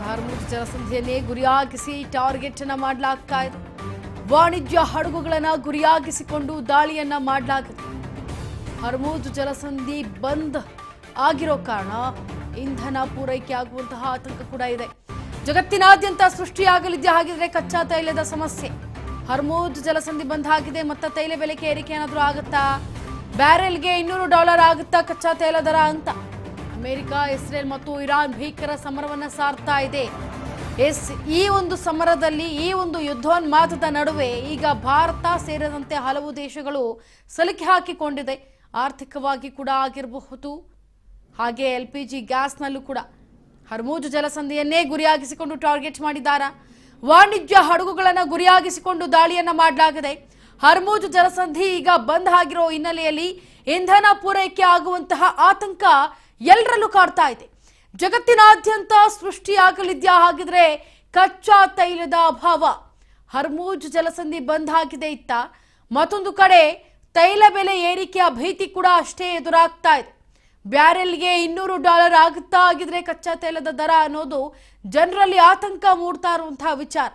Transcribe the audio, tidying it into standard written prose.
ಹಾರ್ಮುಜ್ ಜಲಸಂಧಿಯನ್ನೇ ಗುರಿಯಾಗಿಸಿ ಟಾರ್ಗೆಟ್ ಅನ್ನು ಮಾಡಲಾಗ್ತಾ ಇದೆ. ವಾಣಿಜ್ಯ ಹಡಗುಗಳನ್ನು ಗುರಿಯಾಗಿಸಿಕೊಂಡು ದಾಳಿಯನ್ನ ಮಾಡಲಾಗಿದೆ. ಹಾರ್ಮುಜ್ ಜಲಸಂಧಿ ಬಂದ್ ಆಗಿರೋ ಕಾರಣ ಇಂಧನ ಪೂರೈಕೆ ಆಗುವಂತಹ ಆತಂಕ ಕೂಡ ಇದೆ. ಜಗತ್ತಿನಾದ್ಯಂತ ಸೃಷ್ಟಿಯಾಗಲಿದೆ ಹಾಗಿದ್ರೆ ಕಚ್ಚಾ ತೈಲದ ಸಮಸ್ಯೆ. ಹಾರ್ಮುಜ್ ಜಲಸಂಧಿ ಬಂದ್ ಆಗಿದೆ, ಮತ್ತೆ ತೈಲ ಬೆಲೆಗೆ ಏರಿಕೆ ಏನಾದರೂ ಆಗುತ್ತಾ? ಬ್ಯಾರೆಲ್ಗೆ $200 ಆಗುತ್ತಾ ಕಚ್ಚಾ ತೈಲ ದರ ಅಂತ ಅಮೆರಿಕ, ಇಸ್ರೇಲ್ ಮತ್ತು ಇರಾನ್ ಭೀಕರ ಸಮರವನ್ನ ಸಾರ್ತಾ ಇದೆ. ಈ ಒಂದು ಸಮರದಲ್ಲಿ, ಈ ಒಂದು ಯುದ್ಧೋನ್ಮಾದದ ನಡುವೆ ಈಗ ಭಾರತ ಸೇರಿದಂತೆ ಹಲವು ದೇಶಗಳು ಸಲಿಕೆ ಹಾಕಿಕೊಂಡಿದೆ. ಆರ್ಥಿಕವಾಗಿ ಕೂಡ ಆಗಿರಬಹುದು, ಹಾಗೆ LPG ಗ್ಯಾಸ್ನಲ್ಲೂ ಕೂಡ. ಹಾರ್ಮುಜ್ ಜಲಸಂಧಿಯನ್ನೇ ಗುರಿಯಾಗಿಸಿಕೊಂಡು ಟಾರ್ಗೆಟ್ ಮಾಡಿದ್ದಾರೆ. ವಾಣಿಜ್ಯ ಹಡಗುಗಳನ್ನು ಗುರಿಯಾಗಿಸಿಕೊಂಡು ದಾಳಿಯನ್ನ ಮಾಡಲಾಗಿದೆ. ಹಾರ್ಮುಜ್ ಜಲಸಂಧಿ ಈಗ ಬಂದ್ ಆಗಿರೋ ಹಿನ್ನೆಲೆಯಲ್ಲಿ ಇಂಧನ ಪೂರೈಕೆ ಆಗುವಂತಹ ಆತಂಕ ಎಲ್ಲರಲ್ಲೂ ಕಾಡ್ತಾ ಇದೆ. ಜಗತ್ತಿನಾದ್ಯಂತ ಸೃಷ್ಟಿಯಾಗಲಿದ್ಯಾ ಹಾಗಿದ್ರೆ ಕಚ್ಚಾ ತೈಲದ ಅಭಾವ? ಹಾರ್ಮುಜ್ ಜಲಸಂಧಿ ಬಂದ್ ಆಗಿದೆ ಇತ್ತ, ಮತ್ತೊಂದು ಕಡೆ ತೈಲ ಬೆಲೆ ಏರಿಕೆಯ ಭೀತಿ ಕೂಡ ಅಷ್ಟೇ ಎದುರಾಗ್ತಾ ಇದೆ. ಬ್ಯಾರೆಲ್ಗೆ $200 ಆಗುತ್ತಾ ಆಗಿದ್ರೆ ಕಚ್ಚಾ ತೈಲದ ದರ ಅನ್ನೋದು ಜನರಲ್ಲಿ ಆತಂಕ ಮೂಡ್ತಾ ಇರುವಂತಹ ವಿಚಾರ.